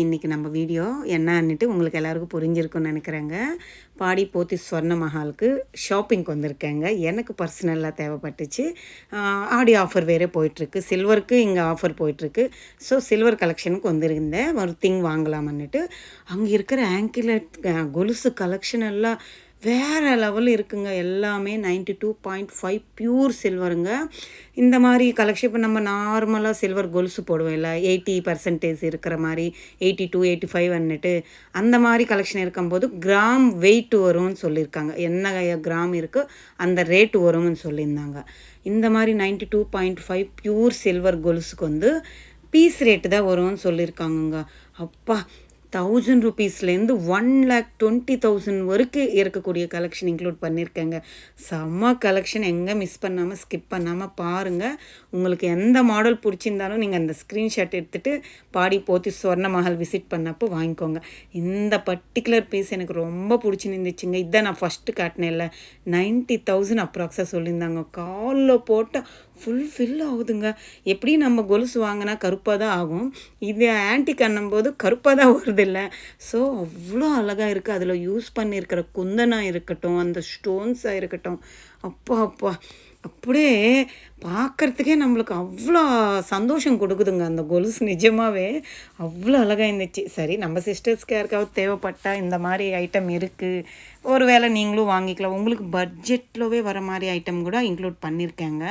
இன்றைக்கி நம்ம வீடியோ என்னன்னுட்டு உங்களுக்கு எல்லாருக்கும் புரிஞ்சிருக்குன்னு நினைக்கிறேங்க. பாடி போத்தி ஸ்வர்ண மஹாலுக்கு ஷாப்பிங்க்கு வந்திருக்கேங்க. எனக்கு பர்சனலாக தேவைப்பட்டுச்சு. ஆடி ஆஃபர் வேறே போயிட்டுருக்கு. சில்வருக்கு இங்கே ஆஃபர் போயிட்டுருக்கு. ஸோ சில்வர் கலெக்ஷனுக்கு வந்திருந்தேன். ஒரு திங் வாங்கலாமன்னுட்டு. அங்கே இருக்கிற ஆங்கிலட் கொலுசு கலெக்ஷன் எல்லாம் வேறு லெவல் இருக்குங்க. எல்லாமே 92.5 பியூர் சில்வருங்க. இந்த மாதிரி கலெக்ஷன் இப்போ நம்ம நார்மலாக சில்வர் கொலுசு போடுவோம் இல்லை, 80% இருக்கிற மாதிரி 82 85 அந்த மாதிரி கலெக்ஷன் இருக்கும்போது கிராம் வெயிட் வரும்னு சொல்லியிருக்காங்க. என்ன கிராம் இருக்குது அந்த ரேட்டு வரும்னு சொல்லியிருந்தாங்க. இந்த மாதிரி 92.5 பியூர் சில்வர் கொலுசுக்கு வந்து பீஸ் ரேட்டு தான் வரும்னு சொல்லியிருக்காங்கங்க. அப்பா, 1000 ரூபீஸ்லேருந்து 1,20,000 வரைக்கும் இருக்கக்கூடிய கலெக்ஷன் இன்க்ளூட் பண்ணியிருக்கேங்க. செம்ம கலெக்ஷன். எங்கே மிஸ் பண்ணாமல் ஸ்கிப் பண்ணாமல் பாருங்கள். உங்களுக்கு எந்த மாடல் பிடிச்சிருந்தாலும் நீங்கள் அந்த ஸ்க்ரீன்ஷாட் எடுத்துகிட்டு பாடி போத்தி ஸ்வர்ண மஹால் விசிட் பண்ணப்போ வாங்கிக்கோங்க. இந்த பர்டிகுலர் பீஸ் எனக்கு ரொம்ப பிடிச்சிருந்துச்சுங்க. இதான் நான் ஃபஸ்ட்டு காட்டினேன்ல, 90,000 அப்ராக்ஸாக சொல்லியிருந்தாங்க. காலில் போட்டால் ஃபில் ஆகுதுங்க. எப்படி நம்ம கொலுசு வாங்கினா கருப்பாக தான் ஆகும், இது ஆன்டிக் அண்ணும்போது கருப்பாக தான் வருதில்ல. ஸோ அவ்வளோ அழகாக இருக்குது. அதில் யூஸ் பண்ணியிருக்கிற குந்தனாக இருக்கட்டும், அந்த ஸ்டோன்ஸாக இருக்கட்டும், அப்பா அப்படியே பார்க்குறதுக்கே நம்மளுக்கு அவ்வளோ சந்தோஷம் கொடுக்குதுங்க அந்த கொலுசு. நிஜமாகவே அவ்வளோ அழகாக இருந்துச்சு. சரி, நம்ம சிஸ்டர்ஸ்க்கு யாருக்காவது தேவைப்பட்டால் இந்த மாதிரி ஐட்டம் இருக்குது, ஒரு வேளை நீங்களும் வாங்கிக்கலாம். உங்களுக்கு பட்ஜெட்லவே வர மாதிரி ஐட்டம் கூட இன்க்ளூட் பண்ணியிருக்கேங்க.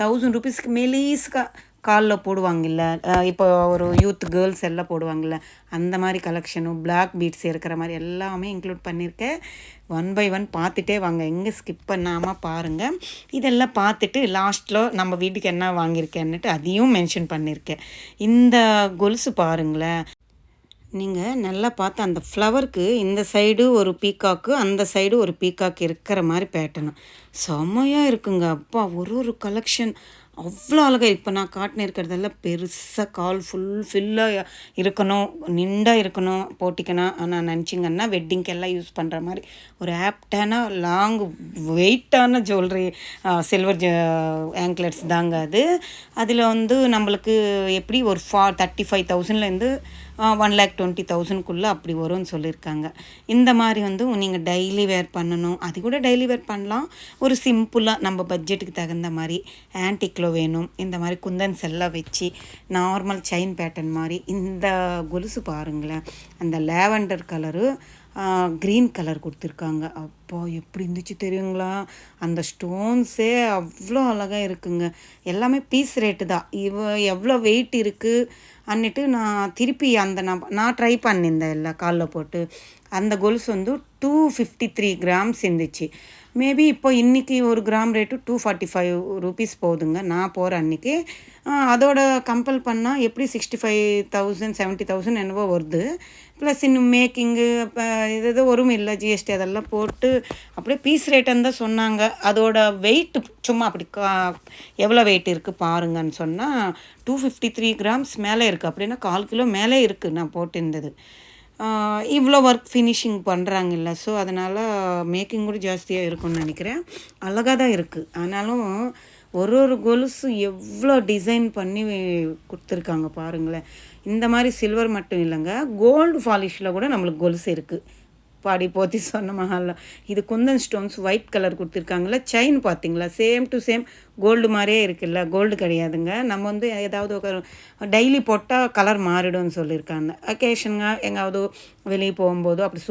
1000 ரூபீஸ்க்கு மெலீஸ்க்கா காலில் போடுவாங்கல்ல, இப்போ ஒரு யூத் கேர்ள்ஸ் எல்லாம் போடுவாங்கள்ல, அந்த மாதிரி கலெக்ஷனும் பிளாக் பீட்ஸ் இருக்கிற மாதிரி எல்லாமே இன்க்ளூட் பண்ணியிருக்கேன். 1 by 1 பார்த்துட்டே வாங்க, எங்கே ஸ்கிப் பண்ணாமல் பாருங்கள். இதெல்லாம் பார்த்துட்டு லாஸ்ட்டில் நம்ம வீட்டுக்கு என்ன வாங்கியிருக்கேன்னுட்டு அதையும் மென்ஷன் பண்ணியிருக்கேன். இந்த கொலுசு பாருங்களேன், நீங்கள் நல்லா பார்த்து அந்த ஃப்ளவருக்கு இந்த சைடு ஒரு பீக்காக்கு, அந்த சைடு ஒரு பீக்காக்கு இருக்கிற மாதிரி பேட்டர்னு செம்மையாக இருக்குங்க. அப்பா, ஒரு கலெக்ஷன் அவ்வளோ அழகாக. இப்போ நான் காட்டின இருக்கிறதெல்லாம் பெருசாக கால் ஃபில்லாக இருக்கணும், நிண்டாக இருக்கணும், போட்டிக்கணும் நான் நினச்சிங்கன்னா வெட்டிங்க்கெல்லாம் யூஸ் பண்ணுற மாதிரி ஒரு ஆப்டான லாங் வெயிட்டான ஜுவல்லரி சில்வர் ஆங்க்லெட்ஸ் தாங்க அது. அதில் வந்து நம்மளுக்கு எப்படி ஒரு 35,000லேருந்து 1,20,000க்குள்ளே அப்படி வரும்னு சொல்லியிருக்காங்க. இந்த மாதிரி வந்து நீங்கள் டெய்லி வேர் பண்ணணும், அது கூட டெய்லி வேர் பண்ணலாம். ஒரு சிம்பிளாக நம்ம பட்ஜெட்டுக்கு தகுந்த மாதிரி ஆன்டிக்கில் வேணும், இந்த மாதிரி குந்தன்ஸ் எல்லாம் வச்சு நார்மல் செயின் பேட்டர்ன் மாதிரி. இந்த கொலுசு பாருங்களேன், அந்த லேவண்டர் கலரு க்ரீன் கலர் கொடுத்துருக்காங்க. அப்போ எப்படி இருந்துச்சு தெரியுங்களா? அந்த ஸ்டோன்ஸே அவ்வளோ அழகாக இருக்குங்க. எல்லாமே பீஸ் ரேட்டு தான். எவ்வளோ வெயிட் இருக்குது அன்னிட்டு நான் திருப்பி அந்த நான் ட்ரை பண்ணியிருந்தேன் எல்லாம் காலில் போட்டு. அந்த கொலுசு வந்து 253 கிராம்ஸ் இருந்துச்சு. மேபி இப்போ இன்றைக்கி ஒரு கிராம் ரேட்டு 245 ரூபீஸ் போகுதுங்க நான் போகிற அன்றைக்கி. அதோட கம்பேர் பண்ணால் எப்படி 65,000 70,000 என்னவோ வருது. ப்ளஸ் இன்னும் மேக்கிங்கு இப்போ இது வரும் இல்லை, ஜிஎஸ்டி அதெல்லாம் போட்டு அப்படியே பீஸ் ரேட்டுன்னு தான் சொன்னாங்க. அதோட வெயிட்டு சும்மா அப்படி எவ்வளோ வெயிட் இருக்குது பாருங்கன்னு சொன்னால் 253 கிராம்ஸ் மேலே இருக்குது. அப்படின்னா 1/4 கிலோ மேலே இருக்குது நான் போட்டிருந்தது. இவ்வளோ ஒர்க் ஃபினிஷிங் பண்ணுறாங்கல்ல, ஸோ அதனால் மேக்கிங் கூட ஜாஸ்தியாக இருக்கும்னு நினைக்கிறேன். அழகாக தான் இருக்குது. ஆனாலும் ஒரு கொலுசு எவ்வளோ டிசைன் பண்ணி கொடுத்துருக்காங்க பாருங்களேன். இந்த மாதிரி சில்வர் மட்டும் இல்லைங்க, கோல்டு பாலிஷில் கூட நம்மளுக்கு கொலுசு இருக்குது பாடி போத்தி சொன்ன மஹாலில். இது குந்தன் ஸ்டோன்ஸ் ஒயிட் கலர் கொடுத்துருக்காங்கள. செயின் பார்த்தீங்களா, சேம் டு சேம் கோல்டு மாதிரியே இருக்குல்ல. கோல்டு கிடையாதுங்க. நம்ம வந்து ஏதாவது டெய்லி போட்டால் கலர் மாறிடும்னு சொல்லியிருக்காங்க. அக்கேஷனுங்க எங்காவது வெளியே போகும்போது அப்படி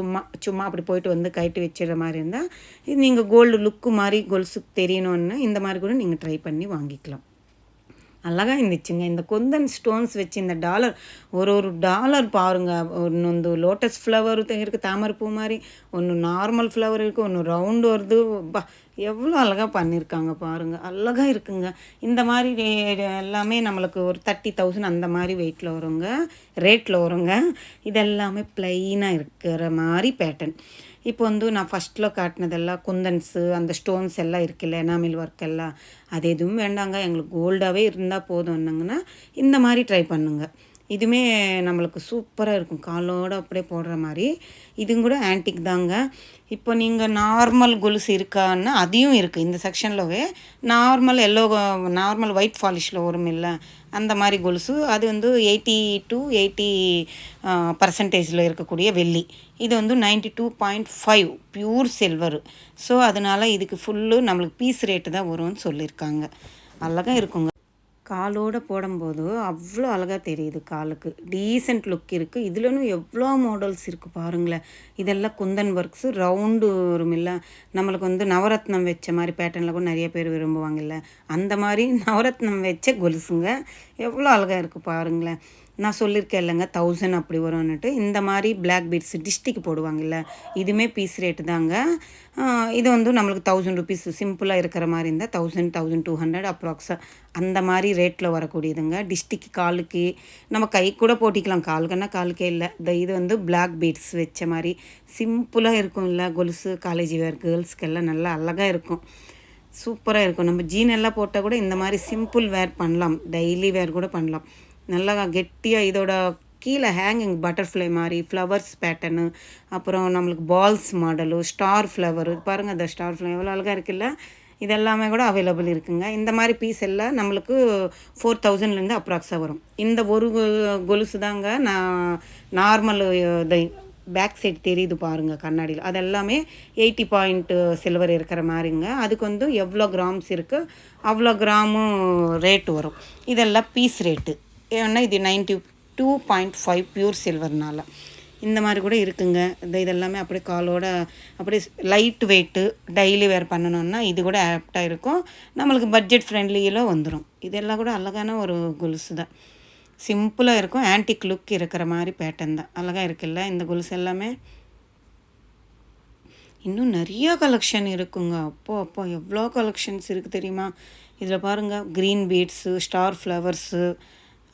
சும்மா அப்படி போயிட்டு வந்து கைட்டு வச்சிடுற மாதிரி இருந்தால், இது நீங்கள் கோல்டு லுக்கு மாதிரி கொலுசு தெரியணுன்னு இந்த மாதிரி கூட நீங்கள் ட்ரை பண்ணி வாங்கிக்கலாம். அழகாக இருந்துச்சுங்க. இந்த குந்தன் ஸ்டோன்ஸ் வச்சு இந்த டாலர், ஒரு டாலர் பாருங்கள். ஒன்று வந்து லோட்டஸ் ஃப்ளவர் இருக்குது தாமரைப்பூ மாதிரி, ஒன்று நார்மல் ஃப்ளவர் இருக்குது, ஒன்று ரவுண்டு வருது. எவ்வளோ அழகாக பண்ணியிருக்காங்க பாருங்கள், அழகாக இருக்குங்க. இந்த மாதிரி எல்லாமே நம்மளுக்கு ஒரு 30,000 அந்த மாதிரி வெயிட்டில் வருங்க, ரேட்டில் வருங்க. இதெல்லாமே ப்ளைனாக இருக்கிற மாதிரி பேட்டர்ன். இப்போ வந்து நான் ஃபஸ்ட்டில் காட்டினதெல்லாம் குந்தன்ஸு அந்த ஸ்டோன்ஸ் எல்லாம் இருக்குல்ல, எனாமில் ஒர்க் எல்லாம், அது எதுவும் வேண்டாங்க, எங்களுக்கு கோல்டாகவே இருந்தால் போதும்னாங்கன்னா இந்த மாதிரி ட்ரை பண்ணுங்க. இதுவுமே நம்மளுக்கு சூப்பராக இருக்கும், காலோடு அப்படியே போடுற மாதிரி. இதுவும் கூட ஆன்டிக் தாங்க. இப்போ நீங்கள் நார்மல் கொலுசு இருக்கான்னா அதையும் இருக்குது இந்த செக்ஷன்லவே. நார்மல் ஒயிட் பாலிஷில் வரும் இல்லை, அந்த மாதிரி கொலுசு. அது வந்து 80 to 80% இருக்கக்கூடிய வெள்ளி. இது வந்து 92.5 பியூர் சில்வரு. ஸோ அதனால் இதுக்கு ஃபுல்லு நம்மளுக்கு பீஸ் ரேட்டு தான் வரும்னு சொல்லியிருக்காங்க. அழகாக இருக்குங்க. காலோடு போடும்போது அவ்வளோ அழகாக தெரியுது, காலுக்கு டீசெண்ட் லுக் இருக்குது. இதுலன்னு எவ்வளோ மாடல்ஸ் இருக்குது பாருங்களேன். இதெல்லாம் குந்தன் ஒர்க்ஸு ரவுண்டு வரும் இல்லை, நம்மளுக்கு வந்து நவரத்னம் வச்ச மாதிரி பேட்டர்னில் கூட நிறைய பேர் விரும்புவாங்கல்ல, அந்த மாதிரி நவரத்னம் வச்ச கொலுசுங்க. எவ்வளோ அழகாக இருக்குது பாருங்களேன். நான் சொல்லியிருக்கேன் இல்லைங்க 1000 அப்படி வரும்னுட்டு. இந்த மாதிரி பிளாக் பீட்ஸ் டிஸ்டிக்கு போடுவாங்கல்ல, இதுவுமே பீஸ் ரேட்டு தாங்க. இது வந்து நம்மளுக்கு 1000 ருபீஸ் சிம்பிளாக இருக்கிற மாதிரி இருந்தால் 1000 1200 அப்ராக்ஸாக அந்த மாதிரி ரேட்டில் வரக்கூடியதுங்க. டிஸ்டிக்கு காலுக்கு நம்ம கை கூட போட்டிக்கலாம், காலுக்குன்னா காலுக்கே இல்லை. இது வந்து பிளாக் பீட்ஸ் வச்ச மாதிரி சிம்பிளாக இருக்கும் இல்லை கொலுசு. காலேஜ் வேர் கேர்ள்ஸ்க்கெல்லாம் நல்லா அழகாக இருக்கும், சூப்பராக இருக்கும். நம்ம ஜீன் எல்லாம் போட்டால் கூட இந்த மாதிரி சிம்பிள் வேர் பண்ணலாம், டெய்லி வேர் கூட பண்ணலாம். நல்லா கெட்டியாக இதோட கீழே ஹேங்கிங் பட்டர்ஃப்ளை மாதிரி ஃப்ளவர்ஸ் பேட்டர்னு, அப்புறம் நம்மளுக்கு பால்ஸ் மாடலு, ஸ்டார் ஃப்ளவரு பாருங்கள். அந்த ஸ்டார் ஃப்ளவர் எவ்வளோ அழகாக இருக்குல்ல. இதெல்லாமே கூட அவைலபிள் இருக்குங்க. இந்த மாதிரி பீஸ் எல்லாம் நம்மளுக்கு 4000லேருந்து அப்ராக்ஸாக வரும். இந்த ஒரு கொலுசு தாங்க நான் நார்மல் பேக் சைடு தெரியுது பாருங்கள் கண்ணாடியில், அதெல்லாமே 80 பாயிண்ட் சில்வர் இருக்கிற மாதிரிங்க. அதுக்கு வந்து எவ்வளோ கிராம்ஸ் இருக்குது அவ்வளோ கிராமும் ரேட்டு வரும். இதெல்லாம் பீஸ் ரேட்டு. ஏன்னா இது 92.5 பியூர் சில்வர்னால இந்த மாதிரி கூட இருக்குங்க. இதெல்லாமே அப்படியே காலோட அப்படியே லைட் வெயிட்டு டெய்லி வேர் பண்ணணுன்னா இது கூட ஆப்டாக இருக்கும். நம்மளுக்கு பட்ஜெட் ஃப்ரெண்ட்லியில் வந்துடும். இதெல்லாம் கூட அழகான ஒரு கொலுசு தான், சிம்பிளாக இருக்கும், ஆன்டிக் லுக் இருக்கிற மாதிரி பேட்டர்ன் தான். அழகாக இருக்குல்ல இந்த கொலுசு எல்லாமே. இன்னும் நிறையா கலெக்ஷன் இருக்குங்க. அப்போ எவ்வளோ கலெக்ஷன்ஸ் இருக்குது தெரியுமா. இதில் பாருங்கள், க்ரீன் பீட்ஸு, ஸ்டார் ஃப்ளவர்ஸு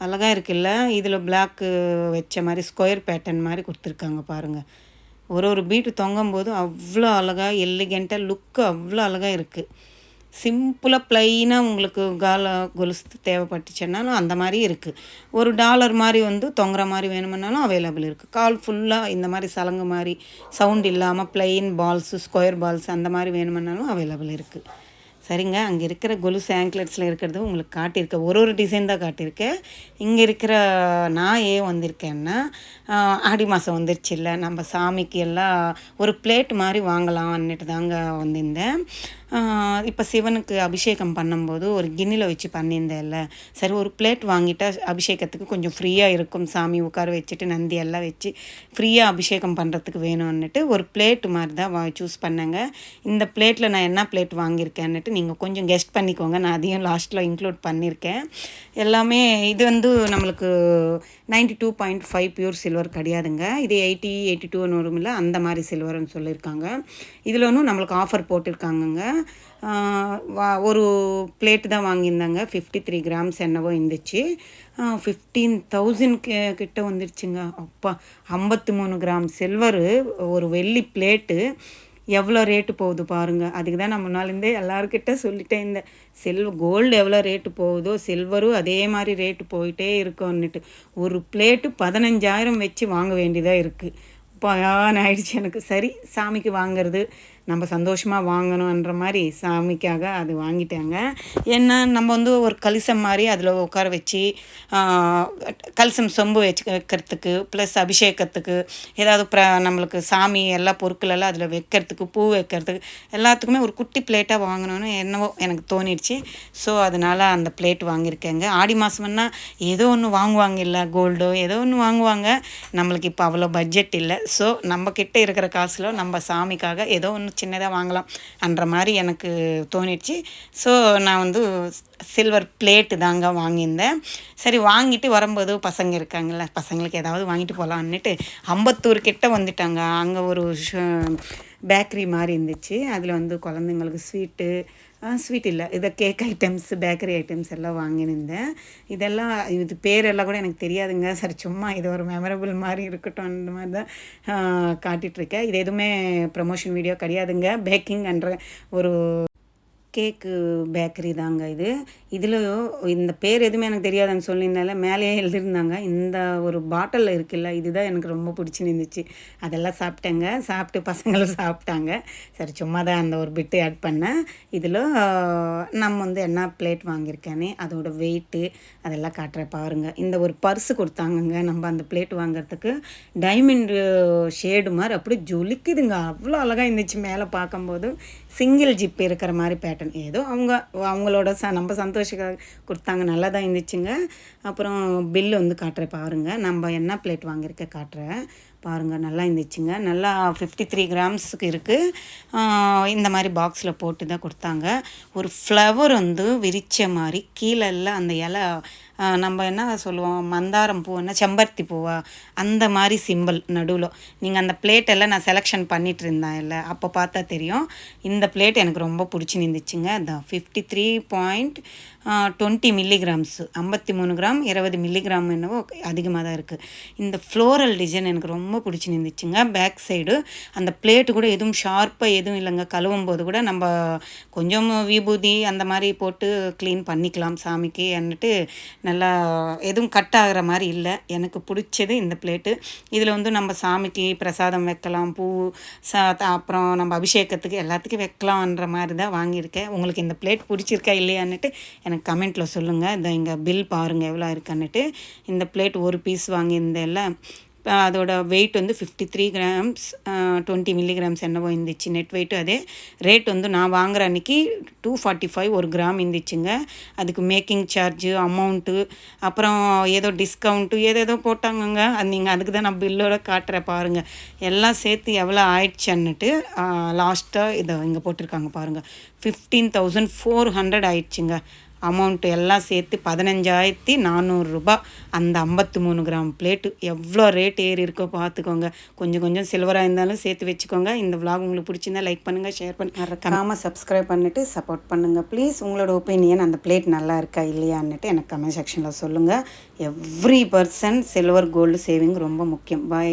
அழகாக இருக்குல்ல. இதில் பிளாக்கு வச்ச மாதிரி ஸ்கொயர் பேட்டர்ன் மாதிரி கொடுத்துருக்காங்க பாருங்கள். ஒரு பீட்டு தொங்கும்போது அவ்வளோ அழகாக எலிகெண்ட்டாக லுக்கு அவ்வளோ அழகாக இருக்குது. சிம்பிளாக ப்ளைனாக உங்களுக்கு கொலுசு தேவைப்பட்டுச்சுன்னாலும் அந்த மாதிரி இருக்குது. ஒரு டாலர் மாதிரி வந்து தொங்குற மாதிரி வேணுமுன்னாலும் அவைலபிள் இருக்குது. கால் ஃபுல்லாக இந்த மாதிரி சலங்கு மாதிரி சவுண்ட் இல்லாமல் ப்ளைன் பால்ஸு, ஸ்கொயர் பால்ஸ் அந்த மாதிரி வேணுமுன்னாலும் அவைலபிள் இருக்குது. சரிங்க, அங்கே இருக்கிற கொலுசு ஆங்க்லெட்ஸில் இருக்கிறது உங்களுக்கு காட்டியிருக்கேன். ஒரு டிசைன் தான் காட்டியிருக்கேன். இங்கே இருக்கிற நான் ஏன் வந்திருக்கேன்னா, ஆடி மாதம் வந்துருச்சு இல்லை, நம்ம சாமிக்கு எல்லாம் ஒரு பிளேட் மாதிரி வாங்கலாம்னுட்டு தாங்க வந்திருந்தேன். இப்போ சிவனுக்கு அபிஷேகம் பண்ணும்போது ஒரு கிண்ணியில் வச்சு பண்ணியிருந்தேன்ல, சரி ஒரு பிளேட் வாங்கிட்டால் அபிஷேகத்துக்கு கொஞ்சம் ஃப்ரீயாக இருக்கும், சாமி உட்கார வச்சுட்டு நந்தி எல்லாம் வச்சு ஃப்ரீயாக அபிஷேகம் பண்ணுறதுக்கு வேணும்னுட்டு ஒரு பிளேட் மாதிரி தான் சூஸ் பண்ணேங்க. இந்த பிளேட்டில் நான் என்ன பிளேட் வாங்கியிருக்கேன்னுட்டு நீங்கள் கொஞ்சம் கெஸ்ட் பண்ணிக்கோங்க, நான் அதையும் லாஸ்ட்டில் இன்க்ளூட் பண்ணியிருக்கேன். எல்லாமே இது வந்து நம்மளுக்கு 92.5 பியூர் சில்வர் கிடையாதுங்க. இது 80-82 வரும் இல்லை, அந்த மாதிரி சில்வர்னு சொல்லியிருக்காங்க. இதில் ஒன்றும் நம்மளுக்கு ஆஃபர் போட்டிருக்காங்கங்க. ஒரு பிளேட்டு தான் வாங்கியிருந்தாங்க, 53 கிராம்ஸ் என்னவோ இருந்துச்சு. 15,000 கிட்ட வந்துருச்சுங்க. அப்பா, 53 கிராம் சில்வரு ஒரு வெள்ளி பிளேட்டு எவ்வளோ ரேட்டு போகுது பாருங்கள். அதுக்கு தான் நான் முன்னாலேருந்தே எல்லாருக்கிட்ட சொல்லிட்டேன், இந்த கோல்டு எவ்வளோ ரேட்டு போகுதோ சில்வரும் அதே மாதிரி ரேட்டு போயிட்டே இருக்கோன்னுட்டு. ஒரு பிளேட்டு 15,000 வச்சு வாங்க வேண்டியதாக இருக்குது. ஆயிடுச்சு எனக்கு. சரி, சாமிக்கு வாங்கிறது நம்ம சந்தோஷமாக வாங்கணுன்ற மாதிரி சாமிக்காக அது வாங்கிட்டாங்க. ஏன்னா நம்ம வந்து ஒரு கலசம் மாதிரி அதில் உட்கார வச்சு கலசம் சொம்பு வைக்கிறதுக்கு ப்ளஸ் அபிஷேகத்துக்கு ஏதாவது நம்மளுக்கு சாமி எல்லா பொருட்களெல்லாம் அதில் வைக்கிறதுக்கு, பூ வைக்கிறதுக்கு எல்லாத்துக்குமே ஒரு குட்டி பிளேட்டாக வாங்கணும்னு என்னவோ எனக்கு தோணிடுச்சு. ஸோ அதனால் அந்த பிளேட் வாங்கியிருக்கேங்க. ஆடி மாதம்னா ஏதோ ஒன்று வாங்குவாங்க இல்லை, கோல்டோ ஏதோ ஒன்று வாங்குவாங்க. நம்மளுக்கு இப்போ அவ்வளோ பட்ஜெட் இல்லை. ஸோ நம்மக்கிட்ட இருக்கிற காசில் நம்ம சாமிக்காக ஏதோ ஒன்று சின்னதாக வாங்கலாம் என்ற மாதிரி எனக்கு தோணிடுச்சு. ஸோ நான் வந்து சில்வர் பிளேட்டு தாங்க வாங்கியிருந்தேன். சரி, வாங்கிட்டு வரும்போது பசங்க இருக்காங்கள்ல, பசங்களுக்கு ஏதாவது வாங்கிட்டு போகலான்னுட்டு அம்பத்தூர் கிட்ட வந்துட்டாங்க. அங்கே ஒரு பேக்கரி மாதிரி இருந்துச்சு. அதில் வந்து குழந்தைங்களுக்கு ஸ்வீட் இல்லை, இதை கேக் ஐட்டம்ஸ், பேக்கரி ஐட்டம்ஸ் எல்லாம் வாங்கியிருந்தேன். இதெல்லாம் இது பேரெல்லாம் கூட எனக்கு தெரியாதுங்க. சரி, சும்மா இது ஒரு மெமரபிள் மாதிரி இருக்கட்டும் அந்த மாதிரி தான் காட்டிகிட்ருக்கேன். இது எதுவுமே ப்ரமோஷன் வீடியோ கிடையாதுங்க. பேக்கிங் என்ற ஒரு கேக்கு பேக்கரி தாங்க இது. இதில் இந்த பேர் எதுவுமே எனக்கு தெரியாதுன்னு சொல்லியிருந்தால மேலேயே எழுதியிருந்தாங்க. இந்த ஒரு பாட்டிலில் இருக்குல்ல, இதுதான் எனக்கு ரொம்ப பிடிச்சிருந்துச்சு. அதெல்லாம் சாப்பிட்டேங்க. சாப்பிட்டு பசங்களும் சாப்பிட்டாங்க. சரி சும்மா தான் அந்த ஒரு பிட்டு ஆட் பண்ணேன். இதில் நம்ம வந்து என்ன பிளேட் வாங்கியிருக்கேனே அதோட வெயிட்டு அதெல்லாம் காட்டுறேன் பாருங்கள். இந்த ஒரு பர்ஸு கொடுத்தாங்கங்க நம்ம அந்த பிளேட் வாங்குறதுக்கு. டைமண்டு ஷேடு மாதிரி அப்படியே ஜொலிக்குதுங்க. அவ்வளோ அழகாக இருந்துச்சு மேலே பார்க்கும்போது. சிங்கிள் ஜிப் இருக்கிற மாதிரி பேட்டர்ன். ஏதோ அவங்களோட நம்ம சந்தோஷத்துக்காக கொடுத்தாங்க. நல்லா தான் இருந்துச்சுங்க. அப்புறம் பில்லு வந்து காட்டுறேன் பாருங்கள். நம்ம என்ன பிளேட் வாங்கியிருக்க காட்டுறேன் பாருங்கள். நல்லா இருந்துச்சுங்க. நல்லா 53 கிராம்ஸுக்கு இருக்குது. இந்த மாதிரி பாக்ஸில் போட்டு தான் கொடுத்தாங்க. ஒரு ஃப்ளவர் வந்து விரித்த மாதிரி கீழெல்லாம் அந்த இலை நம்ம என்ன சொல்லுவோம், மந்தாரம் பூன்னா செம்பருத்தி பூவா, அந்த மாதிரி சிம்பிள் நடுவில். நீங்கள் அந்த பிளேட்டெல்லாம் நான் செலெக்ஷன் பண்ணிகிட்டு இருந்தேன் இல்லை, அப்போ பார்த்தா தெரியும். இந்த பிளேட் எனக்கு ரொம்ப பிடிச்சிருந்துச்சுங்க. அதான் 53.20 மில்லிகிராம்ஸு, 53 கிராம் 20 மில்லிகிராம் என்னவோ அதிகமாக தான் இருக்குது. இந்த ஃப்ளோரல் டிசைன் எனக்கு ரொம்ப பிடிச்சிருந்துச்சுங்க. பேக் சைடு அந்த பிளேட்டு கூட எதுவும் ஷார்ப்பாக எதுவும் இல்லைங்க. கழுவும் போது கூட நம்ம கொஞ்சம் விபூதி அந்த மாதிரி போட்டு க்ளீன் பண்ணிக்கலாம் சாமிக்கு என்னட்டு. நல்லா எதுவும் கட் ஆகிற மாதிரி இல்லை. எனக்கு பிடிச்சது இந்த பிளேட்டு. இதில் வந்து நம்ம சாமிக்கு பிரசாதம் வைக்கலாம், பூ அப்புறம் நம்ம அபிஷேகத்துக்கு எல்லாத்துக்கும் வைக்கலான்ற மாதிரி தான் வாங்கியிருக்கேன். உங்களுக்கு இந்த பிளேட் பிடிச்சிருக்கா இல்லையான்னுட்டு எனக்கு கமெண்ட்டில் சொல்லுங்கள். இந்த இங்கே பில் பாருங்கள் எவ்வளோ இருக்கான்னுட்டு. இந்த பிளேட் ஒரு பீஸ் வாங்கியிருந்தேன்ல, அதோட வெயிட் வந்து 53 கிராம்ஸ் 20 மில்லிகிராம்ஸ் என்னவோ இருந்துச்சு. நெட் வெயிட்டு அதே. ரேட் வந்து நான் வாங்குகிற அன்றைக்கி 245 ஒரு கிராம் இருந்துச்சுங்க. அதுக்கு மேக்கிங் சார்ஜு, அமௌண்ட்டு, அப்புறம் ஏதோ டிஸ்கவுண்ட்டு ஏதேதோ போட்டாங்கங்க. அது நீங்கள் அதுக்கு தான் நான் பில்லோட காட்டுறேன் பாருங்கள். எல்லாம் சேர்த்து எவ்வளோ ஆயிடுச்சுன்னுட்டு லாஸ்ட்டாக இதை இங்கே போட்டிருக்காங்க பாருங்கள். 15,400 ஆயிடுச்சுங்க. அமௌண்ட்டு எல்லாம் சேர்த்து 15,400 ரூபா. அந்த 53 கிராம் பிளேட்டு எவ்வளோ ரேட் ஏறி இருக்கோ பார்த்துக்கோங்க. கொஞ்சம் கொஞ்சம் சில்வராக இருந்தாலும் சேர்த்து வச்சுக்கோங்க. இந்த விலாக் உங்களுக்கு பிடிச்சிருந்தா லைக் பண்ணுங்கள், ஷேர் பண்ணுங்கள், மறக்காமல் சப்ஸ்கிரைப் பண்ணிவிட்டு சப்போர்ட் பண்ணுங்கள் ப்ளீஸ். உங்களோட ஒப்பீனியன் அந்த பிளேட் நல்லா இருக்கா இல்லையான்னுட்டு எனக்கு கமெண்ட் செக்ஷனில் சொல்லுங்கள். Every person silver gold saving ரொம்ப முக்கியம். பாய்.